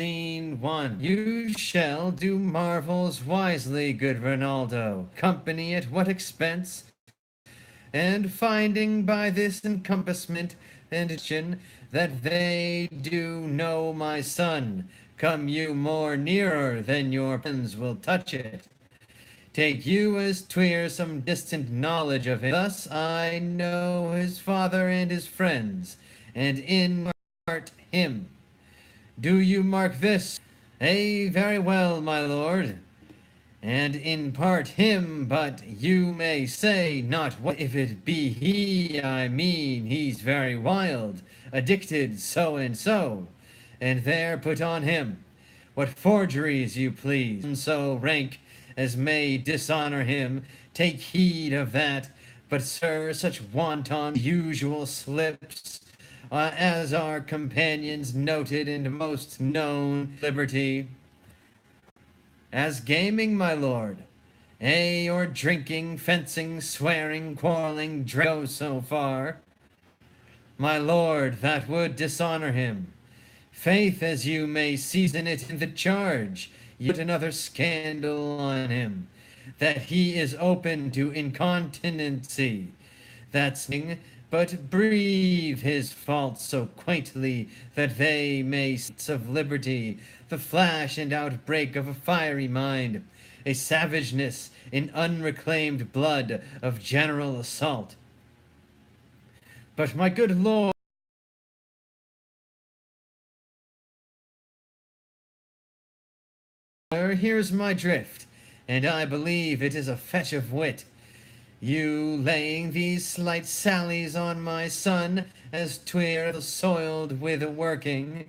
Scene 1. You shall do marvels wisely, good Ronaldo. Company at what expense? And finding by this encompassment and action that they do know my son, come you more nearer than your pens will touch it. Take you as twere some distant knowledge of him. Thus I know his father and his friends, and in part him. Do you mark this? Very well, my lord. And in part him, but you may say not what if it be he, I mean he's very wild, addicted so and so, and there put on him what forgeries you please, and so rank as may dishonor him, take heed of that. But sir, such wanton usual slips, as our companions noted and most known liberty, as gaming, my lord, or drinking, fencing, swearing, quarreling, go so far, my lord, that would dishonor him. Faith, as you may season it in the charge, you put another scandal on him, that he is open to incontinency. That's but breathe his faults so quaintly that they may of liberty, the flash and outbreak of a fiery mind, a savageness in unreclaimed blood of general assault. But my good lord, here's my drift, and I believe it is a fetch of wit. You laying these slight sallies on my son, as twere soiled with working.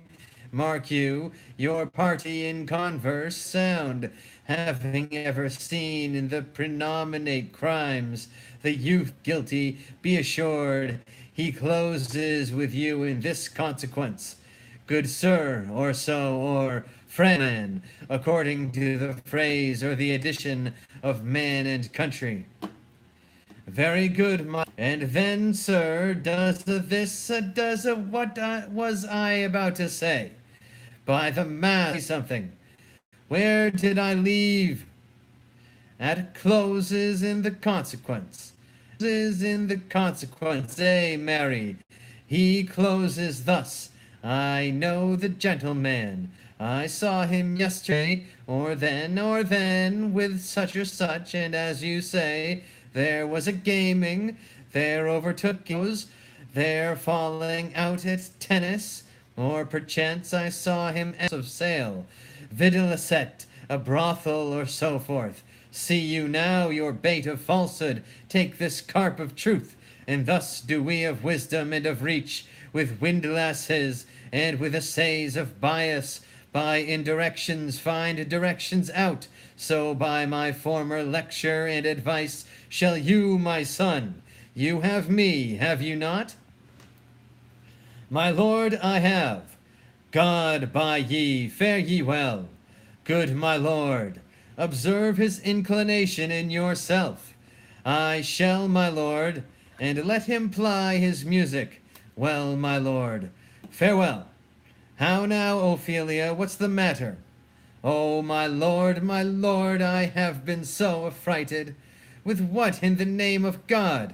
Mark you, your party in converse sound, having ever seen in the prenominate crimes the youth guilty, be assured he closes with you in this consequence. Good sir, or so, or friend, according to the phrase or the addition of man and country. Very good, my. And then, sir, does what was I about to say? By the mass, something. Where did I leave? At closes in the consequence. Closes in the consequence, Mary. He closes thus. I know the gentleman. I saw him yesterday, or then, with such or such, and as you say, there was a gaming, there overtook those, there falling out at tennis, or perchance I saw him of sale, videlicet, a brothel, or so forth. See you now your bait of falsehood, take this carp of truth, and thus do we of wisdom and of reach, with windlasses, and with assays of bias, by indirections find directions out. So by my former lecture and advice shall you, my son. You have me, have you not? My lord, I have. God by ye, fare ye well. Good my lord, observe his inclination in yourself. I shall, my lord, and let him ply his music. Well, my lord, farewell. How now, Ophelia, what's the matter? Oh, my lord, I have been so affrighted. With what in the name of God?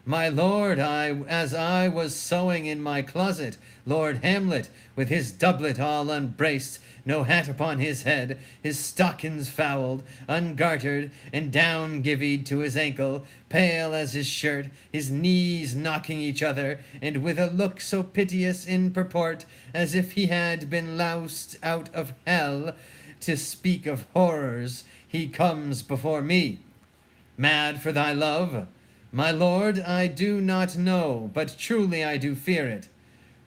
My lord, as I was sewing in my closet, Lord Hamlet, with his doublet all unbraced, no hat upon his head, his stockings fouled, ungartered, and down givied to his ankle, pale as his shirt, his knees knocking each other, and with a look so piteous in purport, as if he had been loused out of hell, to speak of horrors, he comes before me. Mad for thy love? My lord, I do not know, but truly I do fear it.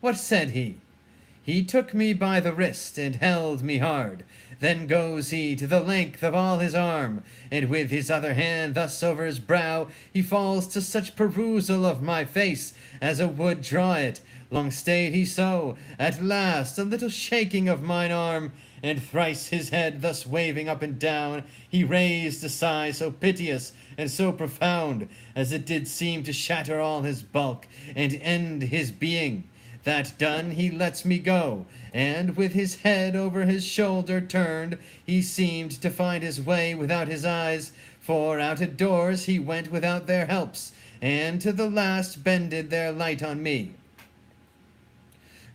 What said he? He took me by the wrist and held me hard. Then goes he to the length of all his arm, and with his other hand thus over his brow, he falls to such perusal of my face as a would draw it. Long stayed he so, at last a little shaking of mine arm, and thrice his head thus waving up and down, he raised a sigh so piteous and so profound, as it did seem to shatter all his bulk, and end his being. That done, he lets me go, and with his head over his shoulder turned, he seemed to find his way without his eyes, for out at doors he went without their helps, and to the last bended their light on me.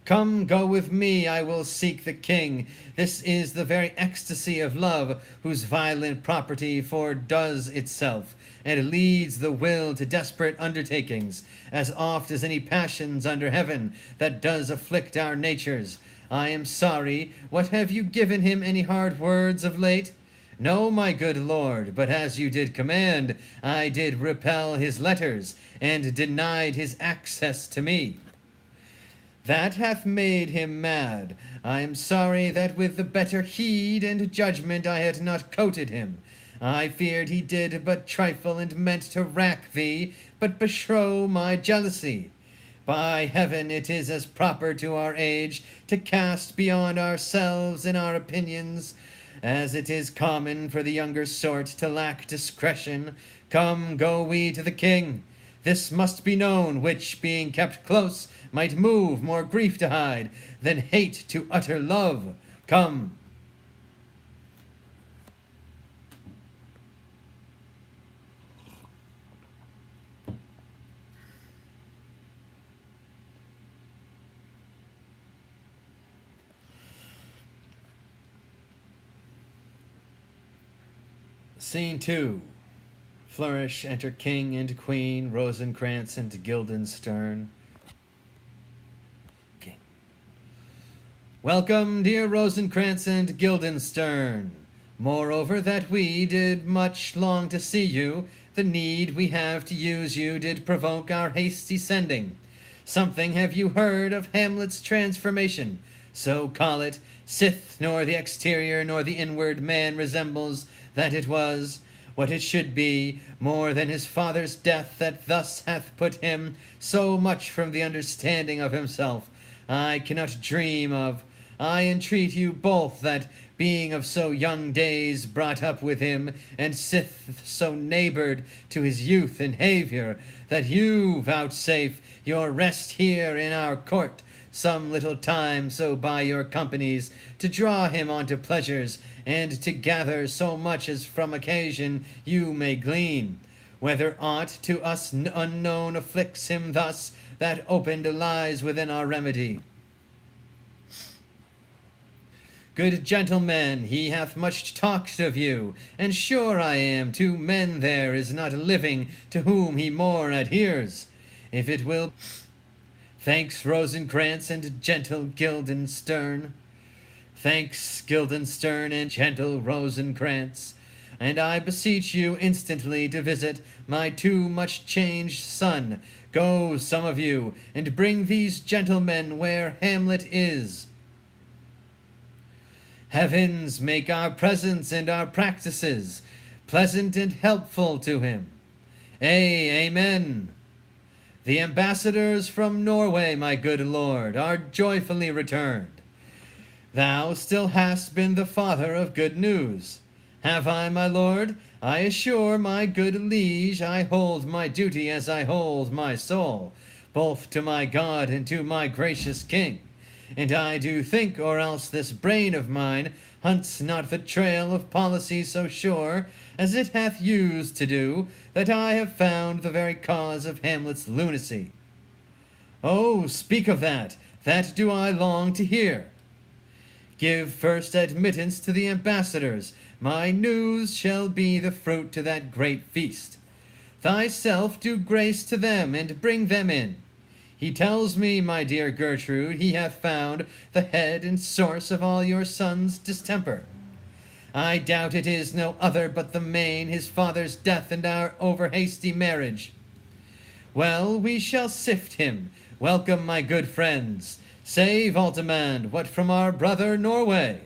Come, go with me, I will seek the king. This is the very ecstasy of love, whose violent property fordoes itself, and leads the will to desperate undertakings, as oft as any passions under heaven that does afflict our natures. I am sorry, what have you given him any hard words of late? No, my good lord, but as you did command, I did repel his letters, and denied his access to me. That hath made him mad. I am sorry that with the better heed and judgment I had not coated him. I feared he did but trifle, and meant to rack thee, but bestrow my jealousy. By heaven, it is as proper to our age to cast beyond ourselves in our opinions, as it is common for the younger sort to lack discretion. Come, go we to the king. This must be known, which, being kept close, might move more grief to hide than hate to utter love. Come. Scene 2. Flourish, enter king and queen, Rosencrantz and Guildenstern. King. Welcome, dear Rosencrantz and Guildenstern. Moreover, that we did much long to see you, the need we have to use you did provoke our hasty sending. Something have you heard of Hamlet's transformation? So call it, sith nor the exterior nor the inward man resembles that it was, what it should be, more than his father's death that thus hath put him so much from the understanding of himself, I cannot dream of. I entreat you both that, being of so young days brought up with him, and sith so neighboured to his youth and haviour, that you vouchsafe your rest here in our court some little time, so by your companies to draw him on to pleasures, and to gather so much as from occasion you may glean. Whether aught to us unknown afflicts him thus, that opened lies within our remedy. Good gentlemen, he hath much talked of you, and sure I am 2 men there is not living to whom he more adheres. If it will... Thanks, Rosencrantz and gentle Guildenstern. Thanks, Guildenstern and gentle Rosencrantz. And I beseech you instantly to visit my too much changed son. Go, some of you, and bring these gentlemen where Hamlet is. Heavens, make our presence and our practices pleasant and helpful to him. Amen. The ambassadors from Norway, my good lord, are joyfully returned. Thou still hast been the father of good news. Have I, my lord? I assure my good liege I hold my duty as I hold my soul, both to my God and to my gracious king. And I do think, or else this brain of mine hunts not the trail of policy so sure as it hath used to do, that I have found the very cause of Hamlet's lunacy. Oh, speak of that do I long to hear. Give first admittance to the ambassadors, my news shall be the fruit to that great feast. Thyself do grace to them, and bring them in. He tells me, my dear Gertrude, he hath found the head and source of all your son's distemper. I doubt it is no other but the main, his father's death and our over-hasty marriage. Well, we shall sift him. Welcome, my good friends. Say, Voltimand, what from our brother Norway?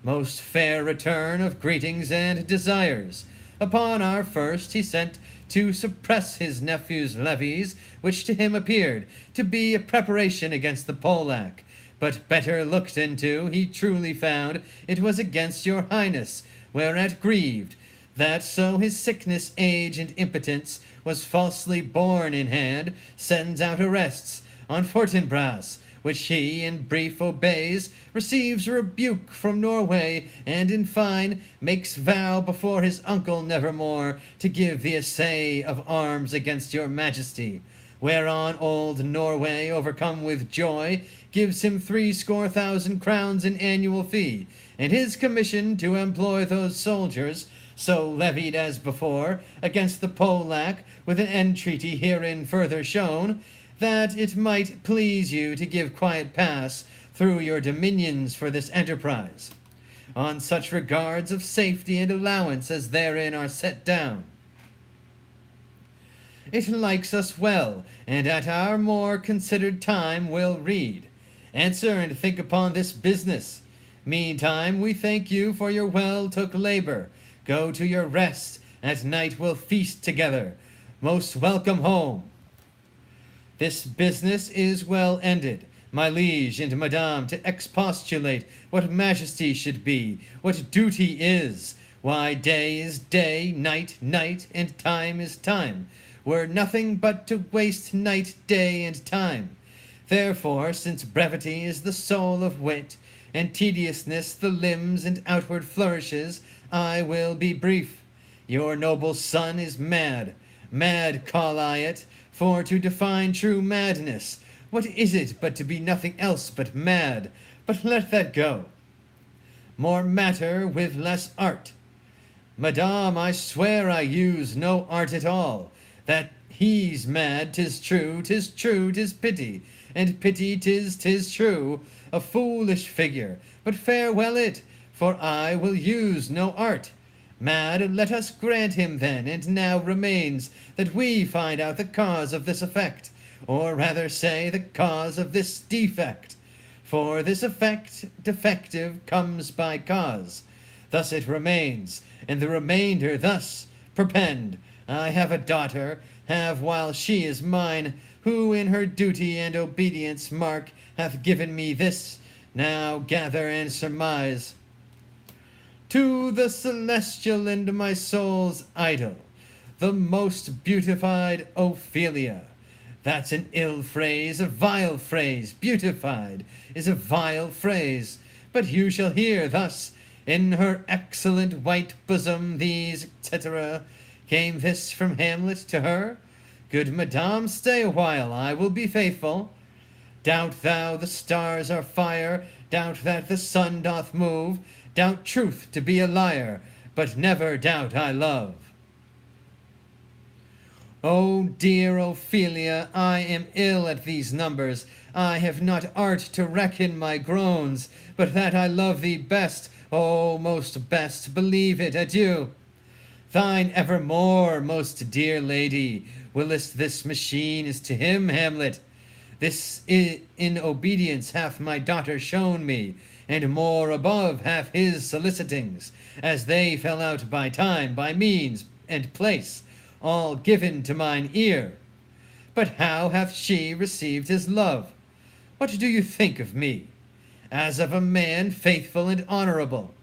Most fair return of greetings and desires. Upon our first he sent to suppress his nephew's levies, which to him appeared to be a preparation against the Polack. But better looked into, he truly found it was against your highness, whereat grieved, that so his sickness, age, and impotence was falsely borne in hand, sends out arrests on Fortinbras, which he in brief obeys, receives a rebuke from Norway, and in fine makes vow before his uncle nevermore to give the assay of arms against your majesty. Whereon old Norway, overcome with joy, gives him 70,000 crowns in annual fee, and his commission to employ those soldiers, so levied as before, against the Polack, with an entreaty herein further shown, that it might please you to give quiet pass through your dominions for this enterprise, on such regards of safety and allowance as therein are set down. It likes us well, and at our more considered time will read, answer and think upon this business. Meantime we thank you for your well took labor. Go to your rest, at night we'll feast together. Most welcome home. This business is well ended, my liege and madame, to expostulate what majesty should be, what duty is, why day is day, night night, and time is time, were nothing but to waste night, day, and time. Therefore, since brevity is the soul of wit, and tediousness the limbs and outward flourishes, I will be brief. Your noble son is mad. Mad call I it, for to define true madness, what is it but to be nothing else but mad? But let that go. More matter with less art. Madame, I swear I use no art at all. That he's mad, 'tis true, 'tis true, 'tis pity, and pity 'tis true, a foolish figure, but farewell it, for I will use no art. Mad, let us grant him then, and now remains that we find out the cause of this effect, or rather say the cause of this defect. For this effect defective comes by cause. Thus it remains, and the remainder thus perpend. I have a daughter, have while she is mine, who in her duty and obedience mark hath given me this. Now gather and surmise. To the celestial and my soul's idol, the most beautified Ophelia. That's an ill phrase, a vile phrase. Beautified is a vile phrase. But you shall hear thus, in her excellent white bosom, these, etc. Came this from Hamlet to her? Good madame, stay a while, I will be faithful. Doubt thou the stars are fire, doubt that the sun doth move, doubt truth to be a liar, but never doubt I love. Oh, dear Ophelia, I am ill at these numbers. I have not art to reckon my groans, but that I love thee best, oh, most best, believe it, adieu. Thine evermore, most dear lady, willest this machine is to him, Hamlet. This in obedience hath my daughter shown me, and more above hath his solicitings, as they fell out by time, by means, and place, all given to mine ear. But how hath she received his love? What do you think of me? As of a man faithful and honorable.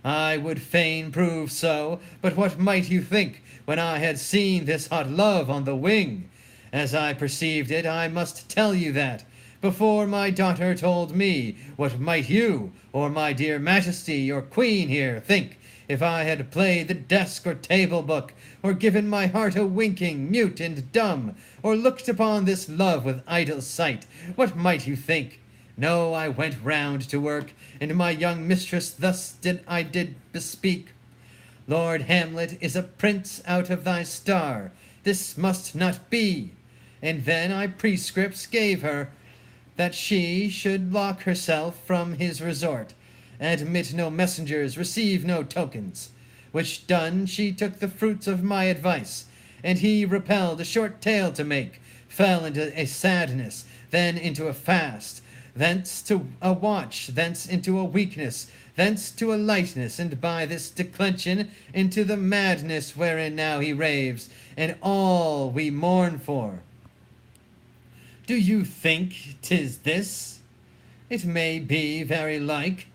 I would fain prove so, but what might you think when I had seen this hot love on the wing? As I perceived it, I must tell you that, before my daughter told me, what might you, or my dear majesty, your queen here, think, if I had played the desk or table book, or given my heart a winking, mute and dumb, or looked upon this love with idle sight? What might you think? No, I went round to work, and my young mistress thus did bespeak. Lord Hamlet is a prince out of thy star. This must not be. And then I prescripts gave her, that she should lock herself from his resort, admit no messengers, receive no tokens. Which done, she took the fruits of my advice, and he repelled a short tale to make, fell into a sadness, then into a fast, thence to a watch, thence into a weakness, thence to a lightness, and by this declension into the madness wherein now he raves, and all we mourn for. Do you think 'tis this? It may be very like.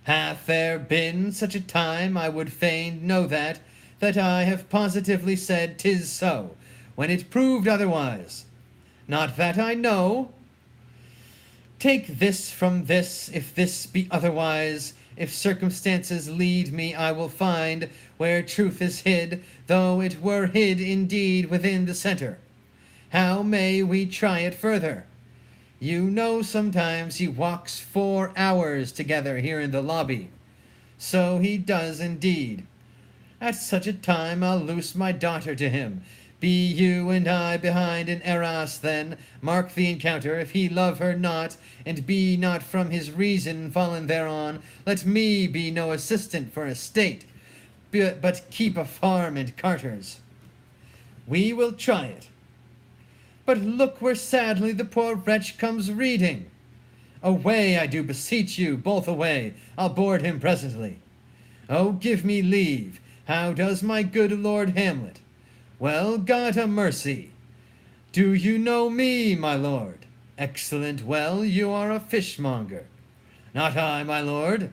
Hath there been such a time, I would fain know that I have positively said 'tis so, when it proved otherwise? Not that I know, Take this from this, if this be otherwise. If circumstances lead me, I will find where truth is hid, though it were hid indeed within the center. How may we try it further? You know sometimes he walks 4 hours together here in the lobby. So he does indeed. At such a time I'll loose my daughter to him. Be you and I behind an arras then, mark the encounter. If he love her not, and be not from his reason fallen thereon, let me be no assistant for estate, but keep a farm and carters. We will try it. But look where sadly the poor wretch comes reading. Away, I do beseech you, both away. I'll board him presently. Oh, give me leave. How does my good Lord Hamlet? Well, God a mercy. Do you know me, my lord? Excellent, well, you are a fishmonger. Not I, my lord.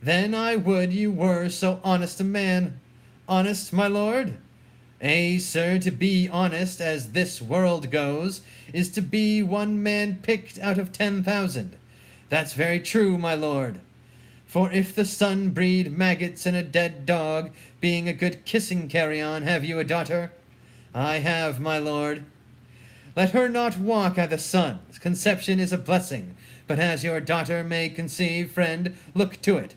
Then I would you were so honest a man. Honest, my lord? Ay, sir, to be honest, as this world goes, is to be one man picked out of 10,000. That's very true, my lord. For if the sun breed maggots in a dead dog, being a good kissing carry-on, have you a daughter? I have, my lord. Let her not walk at the sun. Conception is a blessing, but as your daughter may conceive, friend, look to it.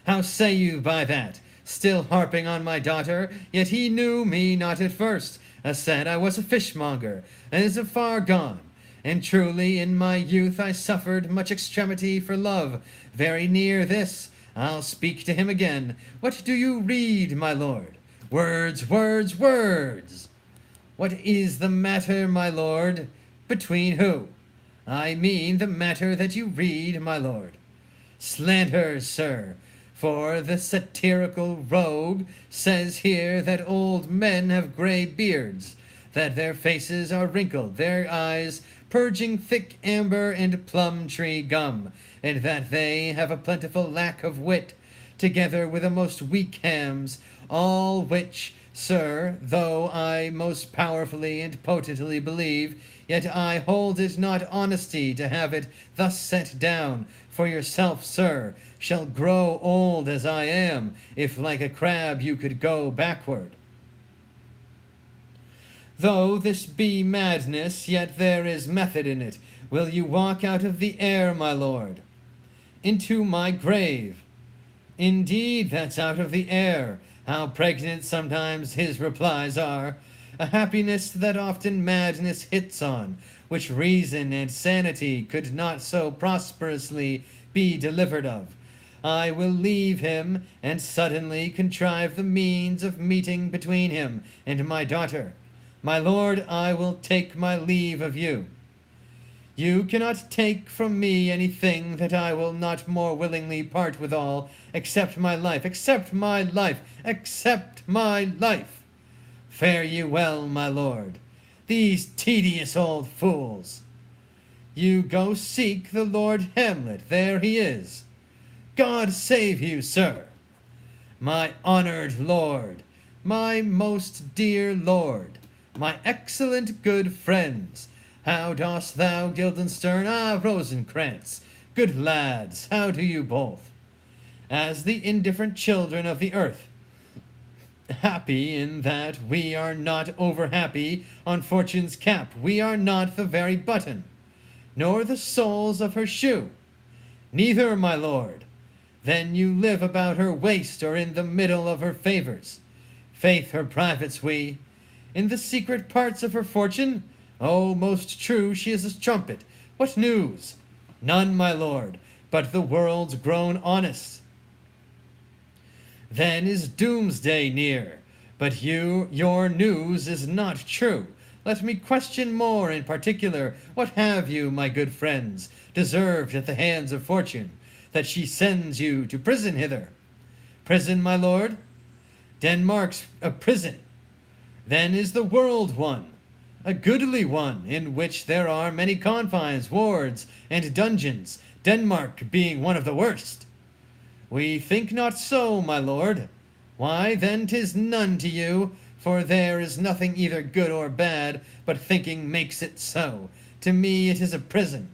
How say you by that? Still harping on my daughter, yet he knew me not at first. As said, I was a fishmonger, and is far gone. And truly in my youth I suffered much extremity for love. Very near this, I'll speak to him again. What do you read, my lord? Words, words, words. What is the matter, my lord? Between who? I mean the matter that you read, my lord. Slander, sir. For the satirical rogue says here that old men have gray beards, that their faces are wrinkled, their eyes purging thick amber and plum-tree gum, and that they have a plentiful lack of wit, together with a most weak hams, all which, sir, though I most powerfully and potently believe, yet I hold it not honesty to have it thus set down. For yourself, sir, shall grow old as I am, if like a crab you could go backward. Though this be madness, yet there is method in it. Will you walk out of the air, my lord? Into my grave. Indeed, that's out of the air. How pregnant sometimes his replies are. A happiness that often madness hits on, which reason and sanity could not so prosperously be delivered of. I will leave him, and suddenly contrive the means of meeting between him and my daughter. My lord, I will take my leave of you. You cannot take from me anything that I will not more willingly part withal, except my life, except my life, except my life. Fare you well, my lord. These tedious old fools. You go seek the Lord Hamlet, there he is. God save you, sir. My honored lord, my most dear lord, my excellent good friends, how dost thou, Guildenstern? Ah, Rosencrantz, good lads, how do you both? As the indifferent children of the earth, happy in that we are not over-happy on fortune's cap, we are not the very button, nor the soles of her shoe. Neither, my lord. Then you live about her waist, or in the middle of her favors. Faith, her privates we. In the secret parts of her fortune, oh, most true, she is a trumpet. What news? None, my lord, but the world's grown honest. Then is doomsday near, but your news is not true. Let me question more in particular. What have you, my good friends, deserved at the hands of fortune, that she sends you to prison hither? Prison, my lord? Denmark's a prison. Then is the world one, a goodly one, in which there are many confines, wards, and dungeons, Denmark being one of the worst. We think not so, my lord. Why, then 'tis none to you, for there is nothing either good or bad, but thinking makes it so. to me it is a prison.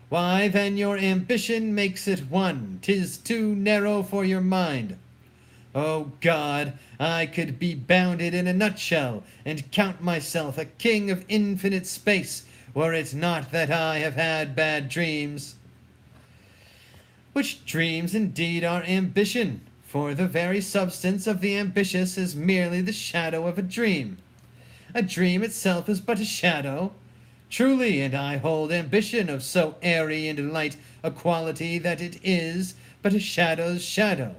Why then your ambition makes it one, 'tis too narrow for your mind. O God, I could be bounded in a nutshell, and count myself a king of infinite space, were it not that I have had bad dreams. Which dreams indeed are ambition, for the very substance of the ambitious is merely the shadow of a dream. A dream itself is but a shadow. Truly, and I hold ambition of so airy and light a quality that it is but a shadow's shadow.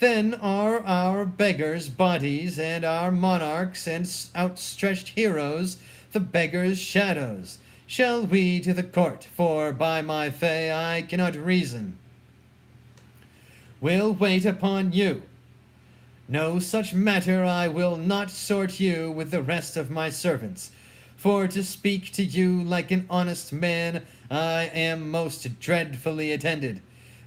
Then are our beggars' bodies, and our monarchs and outstretched heroes the beggars' shadows. Shall we to the court? For by my fay I cannot reason. Will wait upon you. No such matter, I will not sort you with the rest of my servants. For to speak to you like an honest man, I am most dreadfully attended.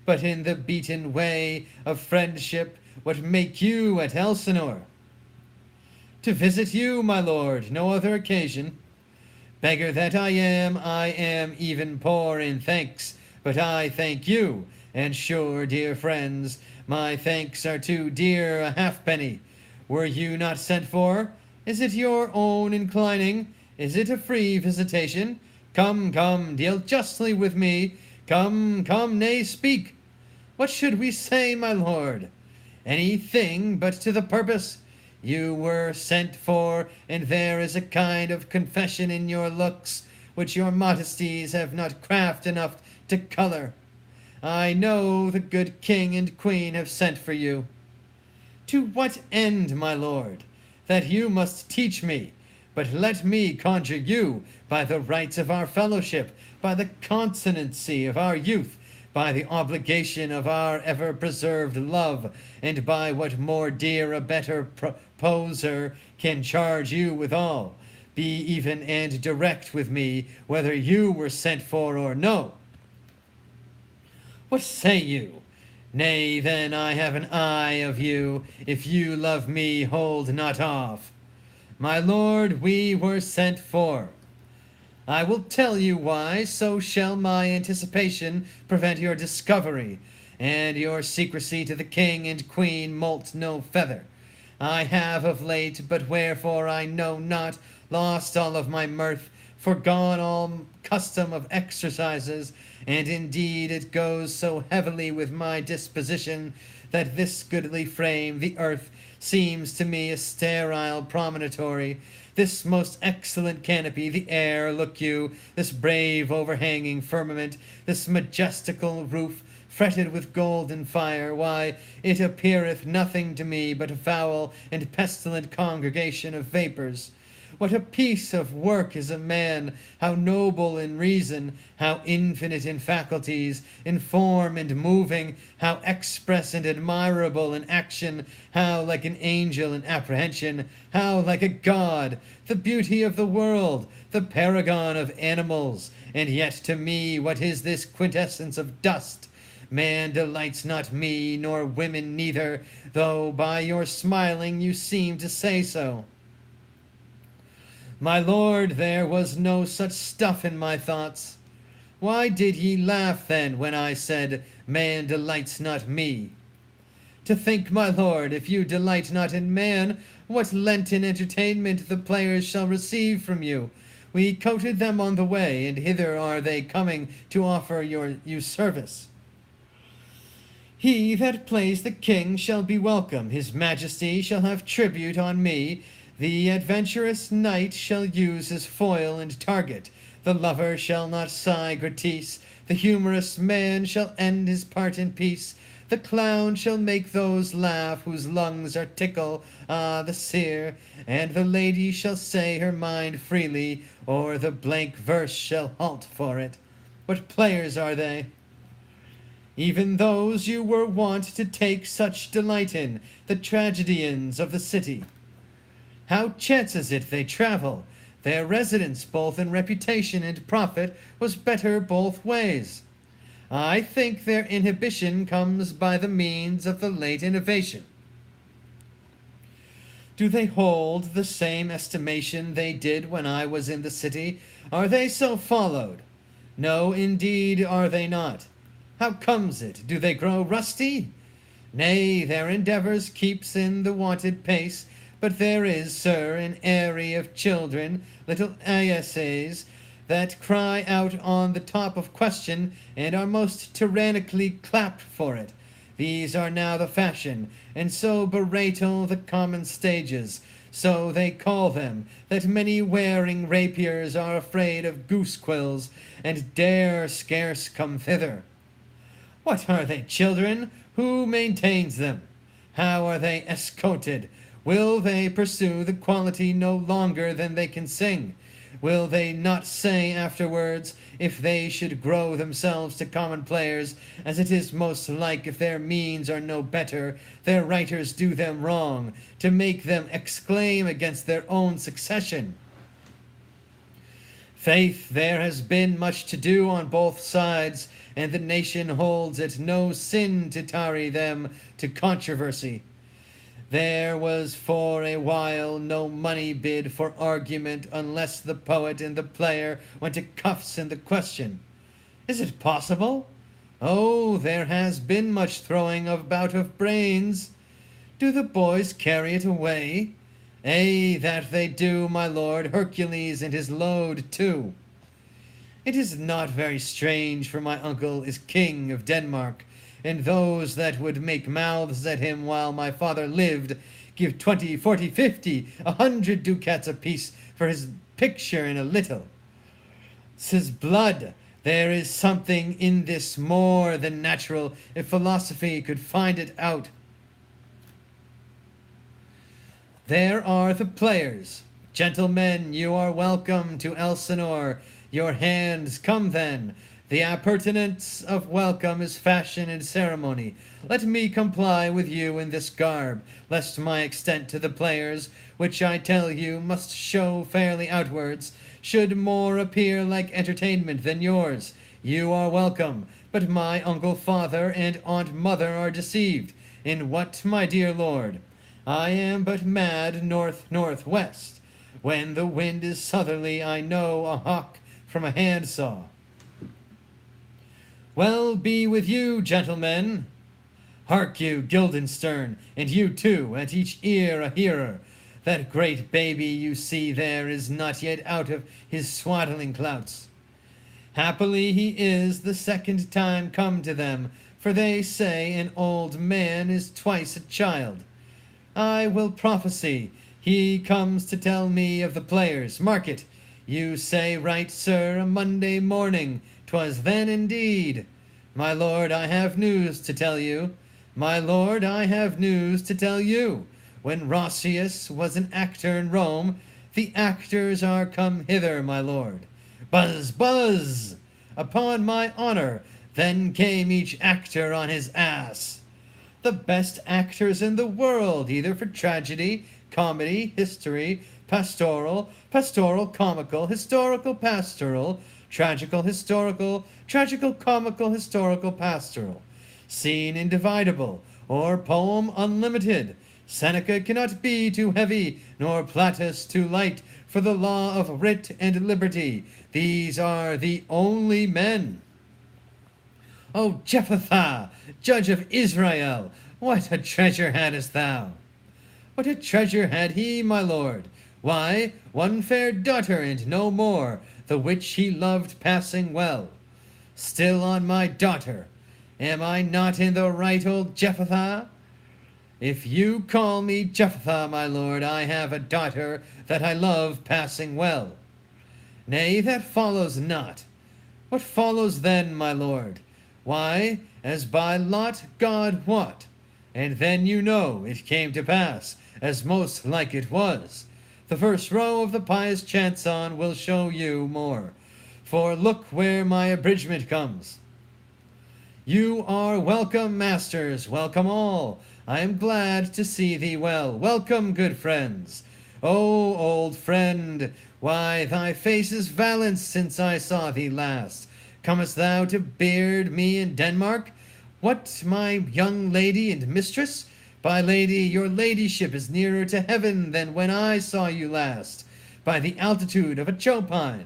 But in the beaten way of friendship, what make you at Elsinore? To visit you, my lord, no other occasion. Beggar that I am even poor in thanks, but I thank you, and sure, dear friends, my thanks are too dear a halfpenny. Were you not sent for? Is it your own inclining? Is it a free visitation? Come, come, deal justly with me. Come, come, nay, speak. What should we say, my lord? Anything but to the purpose. You were sent for, and there is a kind of confession in your looks, which your modesties have not craft enough to color. I know the good king and queen have sent for you. To what end, my lord? That you must teach me. But let me conjure you, by the rights of our fellowship, by the consonancy of our youth, by the obligation of our ever-preserved love, and by what more dear a better proposer can charge you withal, be even and direct with me, whether you were sent for or no. What say you? Nay, then I have an eye of you. If you love me, hold not off. My lord, we were sent for. I will tell you why, so shall my anticipation prevent your discovery, and your secrecy to the king and queen moult no feather. I have of late, but wherefore I know not, lost all of my mirth, forgone all custom of exercises, and indeed it goes so heavily with my disposition that this goodly frame, the earth, seems to me a sterile promontory. This most excellent canopy, the air, look you, this brave overhanging firmament, this majestical roof, fretted with golden fire, why, it appeareth nothing to me but a foul and pestilent congregation of vapours. What a piece of work is a man, how noble in reason, how infinite in faculties, in form and moving, how express and admirable in action, how like an angel in apprehension, how like a god, the beauty of the world, the paragon of animals, and yet to me what is this quintessence of dust? Man delights not me, nor women neither, though by your smiling you seem to say so. My lord, there was no such stuff in my thoughts. Why did ye laugh then when I said, man delights not me? To think, my lord, if you delight not in man, what Lenten entertainment the players shall receive from you. We coated them on the way, and hither are they coming to offer you service. He that plays the king shall be welcome, his majesty shall have tribute on me, the adventurous knight shall use his foil and target, the lover shall not sigh gratis, the humorous man shall end his part in peace, the clown shall make those laugh whose lungs are tickle, the seer, and the lady shall say her mind freely, or the blank verse shall halt for it. What players are they? Even those you were wont to take such delight in, the tragedians of the city. How chances it they travel? Their residence, both in reputation and profit, was better both ways. I think their inhibition comes by the means of the late innovation. Do they hold the same estimation they did when I was in the city? Are they so followed? No, indeed, are they not. How comes it? Do they grow rusty? Nay, their endeavours keeps in the wonted pace, but there is, sir, an airy of children, little essays, that cry out on the top of question, and are most tyrannically clapped for it. These are now the fashion, and so beratle the common stages, so they call them, that many wearing rapiers are afraid of goose quills, and dare scarce come thither. What are they, children? Who maintains them? How are they escoted? Will they pursue the quality no longer than they can sing? Will they not say afterwards, if they should grow themselves to common players, as it is most like, if their means are no better, their writers do them wrong, to make them exclaim against their own succession? Faith, there has been much to do on both sides, and the nation holds it no sin to tarry them to controversy. There was for a while no money bid for argument, unless the poet and the player went to cuffs in the question. Is it possible? Oh, there has been much throwing about of brains. Do the boys carry it away? Ay, that they do, my lord, Hercules and his load too. It is not very strange, for my uncle is king of Denmark, and those that would make mouths at him while my father lived give 20, 40, 50, 100 ducats apiece for his picture in a little. 'Tis blood. There is something in this more than natural, if philosophy could find it out. There are the players. Gentlemen, you are welcome to Elsinore. Your hands come then. The appurtenance of welcome is fashion and ceremony. Let me comply with you in this garb, lest my extent to the players, which I tell you must show fairly outwards, should more appear like entertainment than yours. You are welcome, but my uncle father and aunt mother are deceived. In what, my dear lord? I am but mad north-northwest. When the wind is southerly, I know a hawk from a handsaw. Well be with you, gentlemen. Hark you, Guildenstern, and you too, at each ear a hearer. That great baby you see there is not yet out of his swaddling clouts. Happily he is the second time come to them, for they say an old man is twice a child. I will prophesy, he comes to tell me of the players. Mark it, you say right, sir, a Monday morning. 'Twas then indeed. My lord, I have news to tell you. My lord, I have news to tell you. When Roscius was an actor in Rome, the actors are come hither, my lord. Buzz, buzz! Upon my honor, then came each actor on his ass. The best actors in the world, either for tragedy, comedy, history, pastoral, pastoral comical, historical pastoral, tragical historical, tragical comical, historical pastoral, scene individable, or poem unlimited. Seneca cannot be too heavy, nor Plautus too light, for the law of writ and liberty. These are the only men. O Jephthah, judge of Israel, what a treasure hadst thou! What a treasure had he, my lord! Why, one fair daughter, and no more, the which he loved passing well. Still on my daughter. Am I not in the right, old Jephthah? If you call me Jephthah, my lord, I have a daughter that I love passing well. Nay, that follows not. What follows then, my lord? Why, as by lot God wot, and then you know it came to pass, as most like it was. The first row of the pious chanson will show you more, for look where my abridgment comes. You are welcome, masters, welcome all. I am glad to see thee well. Welcome, good friends. O old friend, why, thy face is valence since I saw thee last. Comest thou to beard me in Denmark? What, my young lady and mistress? By lady, your ladyship is nearer to heaven than when I saw you last, by the altitude of a chopine.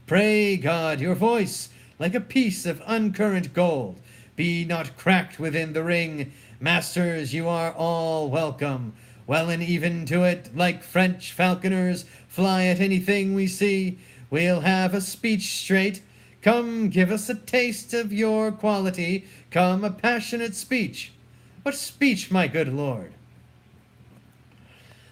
Pray God, your voice, like a piece of uncurrent gold, be not cracked within the ring. Masters, you are all welcome. Well and even to it, like French falconers, fly at anything we see. We'll have a speech straight. Come, give us a taste of your quality. Come, a passionate speech. What speech, my good lord?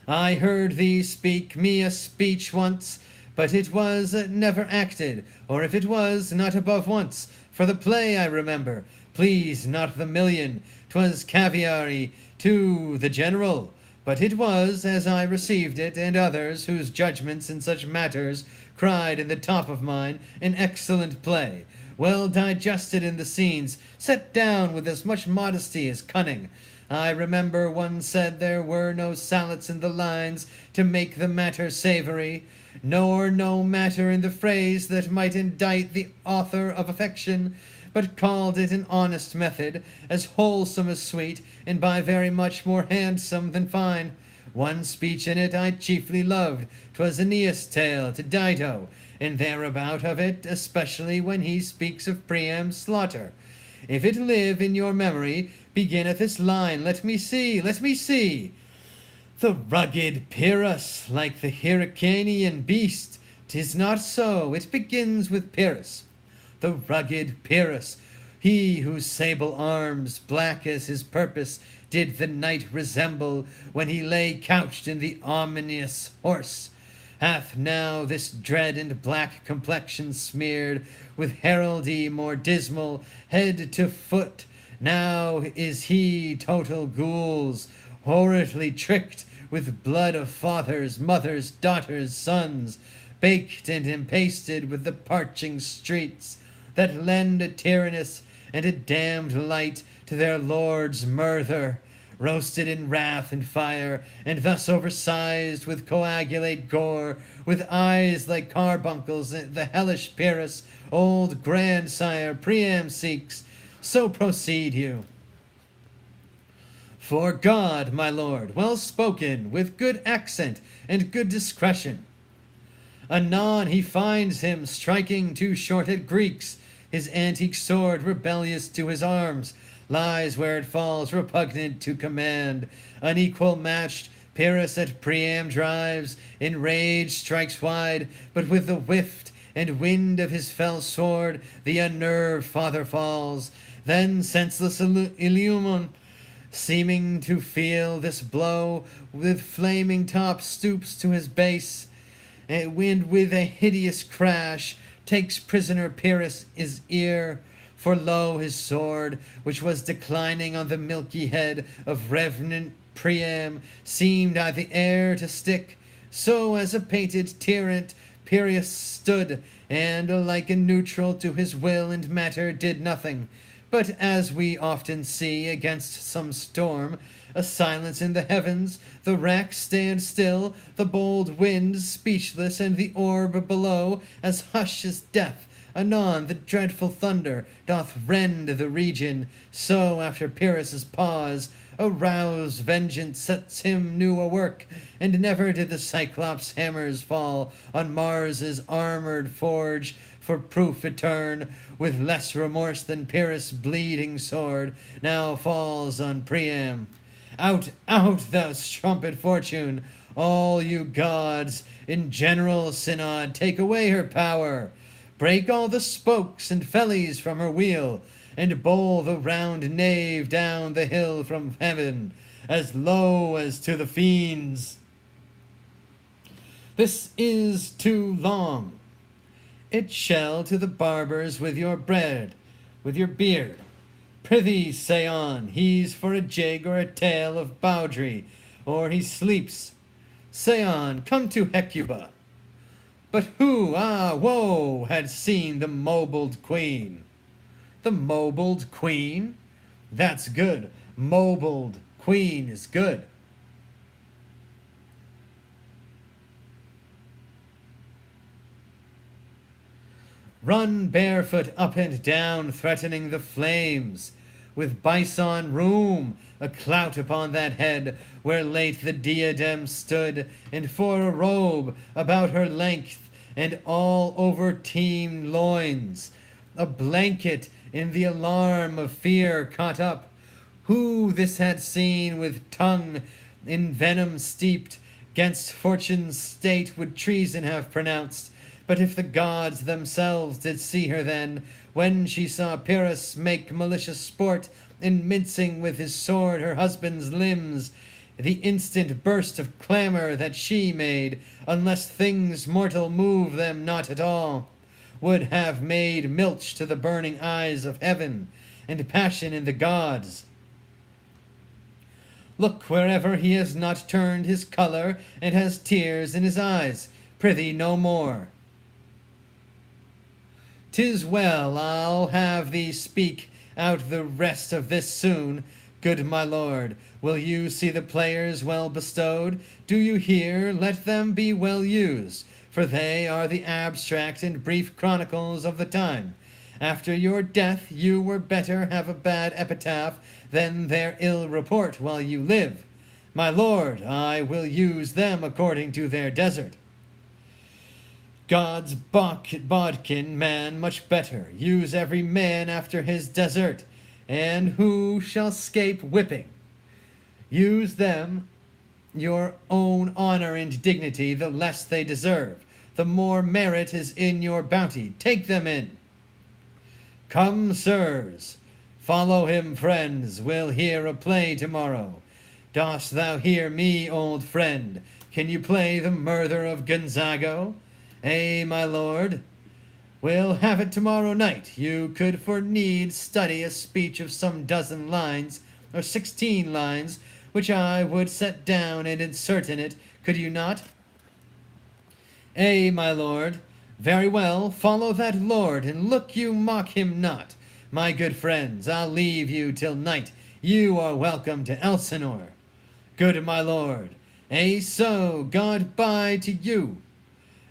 I heard thee speak me a speech once, but it was never acted, or if it was, not above once. For the play I remember, please not the million, 'twas caviary to the general. But it was, as I received it, and others, whose judgments in such matters cried in the top of mine, an excellent play, well digested in the scenes, set down with as much modesty as cunning. I remember one said there were no sallets in the lines to make the matter savory, nor no matter in the phrase that might indict the author of affection, but called it an honest method, as wholesome as sweet, and by very much more handsome than fine. One speech in it I chiefly loved, 'twas Aeneas' tale to Dido, and thereabout of it, especially when he speaks of Priam's slaughter. If it live in your memory, beginneth this line, let me see, let me see. The rugged Pyrrhus, like the Hyrcanian beast, 'tis not so, it begins with Pyrrhus. The rugged Pyrrhus, he whose sable arms, black as his purpose, did the knight resemble when he lay couched in the ominous horse, hath now this dread and black complexion smeared with heraldry more dismal, head to foot. Now is he total ghouls, horridly tricked with blood of fathers, mothers, daughters, sons, baked and empasted with the parching streets, that lend a tyrannous and a damned light to their lord's murther, roasted in wrath and fire, and thus oversized with coagulate gore, with eyes like carbuncles, the hellish Pyrrhus, old grandsire Priam seeks. So proceed you. For God, my lord, well spoken, with good accent and good discretion. Anon he finds him striking two shorted Greeks, his antique sword rebellious to his arms, lies where it falls repugnant to command. Unequal matched, Pyrrhus at Priam drives, in rage strikes wide, but with the whift and wind of his fell sword the unnerved father falls. Then senseless Illumen, seeming to feel this blow, with flaming top stoops to his base, and with a hideous crash takes prisoner Pyrrhus his ear. For lo, his sword, which was declining on the milky head of revenant Priam, seemed I the air to stick. So as a painted tyrant Pyrrhus stood, and like a neutral to his will and matter did nothing. But as we often see against some storm, a silence in the heavens, the rack stand still, the bold wind speechless, and the orb below as hush as death. Anon the dreadful thunder doth rend the region. So after Pyrrhus' pause, aroused vengeance sets him new a work, and never did the Cyclops' hammers fall on Mars' armored forge for proof etern, with less remorse than Pyrrhus' bleeding sword now falls on Priam. Out, out, thou strumpet Fortune! All you gods, in general synod, take away her power. Break all the spokes and fellies from her wheel, and bowl the round nave down the hill from heaven, as low as to the fiends. This is too long. It shall to the barbers with your bread, with your beard. Prithee, say on, he's for a jig or a tale of bowdry, or he sleeps. Say on, come to Hecuba. But who, woe, had seen the mobled queen? The mobled queen? That's good. Mobled queen is good. Run barefoot up and down, threatening the flames. with bison room, a clout upon that head, where late the diadem stood, and for a robe about her length, and all over teemed loins, a blanket in the alarm of fear caught up. Who this had seen with tongue in venom steeped, 'gainst fortune's state would treason have pronounced. But if the gods themselves did see her then, when she saw Pyrrhus make malicious sport in mincing with his sword her husband's limbs, the instant burst of clamor that she made, unless things mortal move them not at all, would have made milch to the burning eyes of heaven, and passion in the gods. Look wherever he has not turned his colour, and has tears in his eyes. Prithee no more. 'Tis well, I'll have thee speak out the rest of this soon. Good my lord, will you see the players well bestowed? Do you hear? Let them be well used, for they are the abstract and brief chronicles of the time. After your death you were better have a bad epitaph than their ill report while you live. My lord, I will use them according to their desert. God's bodkin man much better, use every man after his desert, and who shall scape whipping? Use them your own honor and dignity, the less they deserve, the more merit is in your bounty. Take them in. Come, sirs, follow him, friends, we'll hear a play tomorrow. Dost thou hear me, old friend? Can you play the murder of Gonzago? My lord, we'll have it tomorrow night. You could for need study a speech of some dozen lines, or 16 lines, which I would set down and insert in it, could you not? My lord, very well, follow that lord, and look you mock him not. My good friends, I'll leave you till night. You are welcome to Elsinore. Good my lord, so, God bye to you.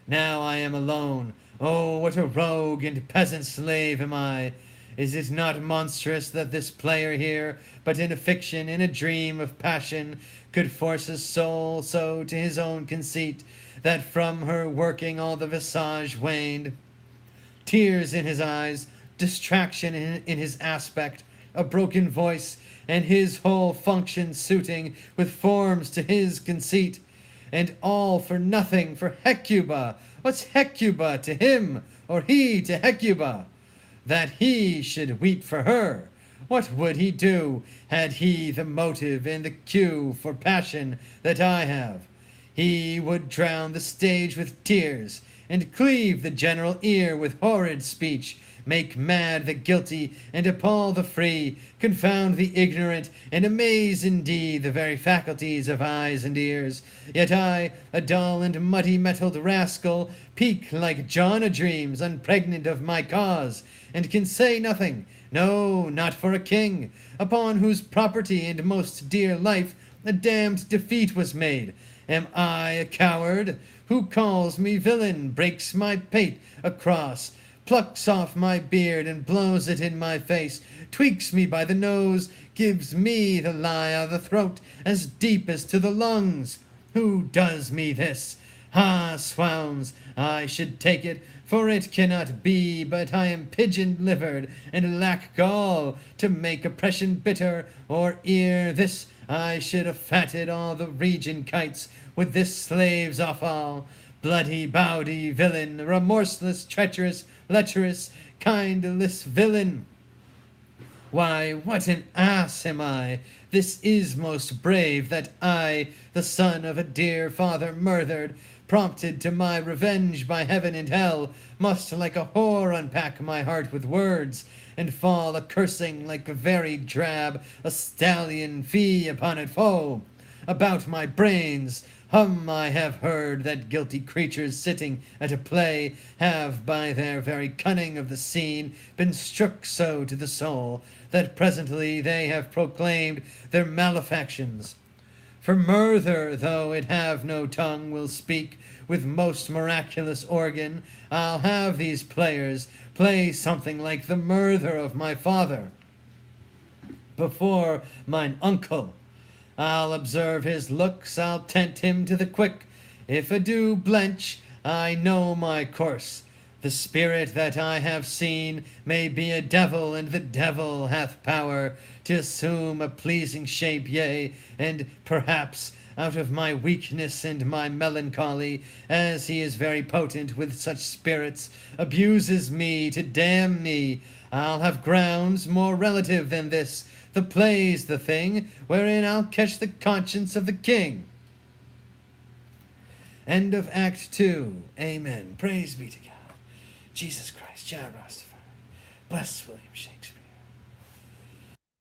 Now I am alone. Oh, what a rogue and peasant slave am I! Is it not monstrous that this player here, but in a fiction, in a dream of passion, could force his soul so to his own conceit, that from her working all the visage waned? Tears in his eyes, distraction in his aspect, a broken voice, and his whole function suiting with forms to his conceit. And all for nothing, for Hecuba. What's Hecuba to him, or he to Hecuba? That he should weep for her. What would he do, had he the motive and the cue for passion that I have? He would drown the stage with tears, and cleave the general ear with horrid speech, make mad the guilty, and appall the free, confound the ignorant, and amaze indeed the very faculties of eyes and ears. Yet I, a dull and muddy-mettled rascal, peak like John a dreams, unpregnant of my cause, and can say nothing, no, not for a king, upon whose property and most dear life a damned defeat was made. Am I a coward? Who calls me villain, breaks my pate across, plucks off my beard and blows it in my face, tweaks me by the nose, gives me the lie of the throat as deep as to the lungs? Who does me this? Ah, swounds, I should take it, for it cannot be but I am pigeon-livered and lack gall to make oppression bitter, or ere this I should have fatted all the region kites with this slave's offal. Bloody, bowdy villain, remorseless, treacherous, lecherous, kindless villain. Why, what an ass am I! This is most brave, that I, the son of a dear father murdered, prompted to my revenge by heaven and hell, must like a whore unpack my heart with words, and fall a-cursing like a very drab, a stallion fee upon it foe. About my brains, I have heard that guilty creatures sitting at a play have, by their very cunning of the scene, been strook so to the soul, that presently they have proclaimed their malefactions. For murther, though it have no tongue, will speak with most miraculous organ. I'll have these players play something like the murther of my father. before mine uncle. I'll observe his looks, I'll tent him to the quick. If a do blench, I know my course. The spirit that I have seen may be a devil, and the devil hath power to assume a pleasing shape, yea, and perhaps out of my weakness and my melancholy, as he is very potent with such spirits, abuses me to damn me. I'll have grounds more relative than this. The play's the thing wherein I'll catch the conscience of the king. End of Act 2. Amen. Praise be to God. Jesus Christ, Jah Rastafari. Bless William Shakespeare.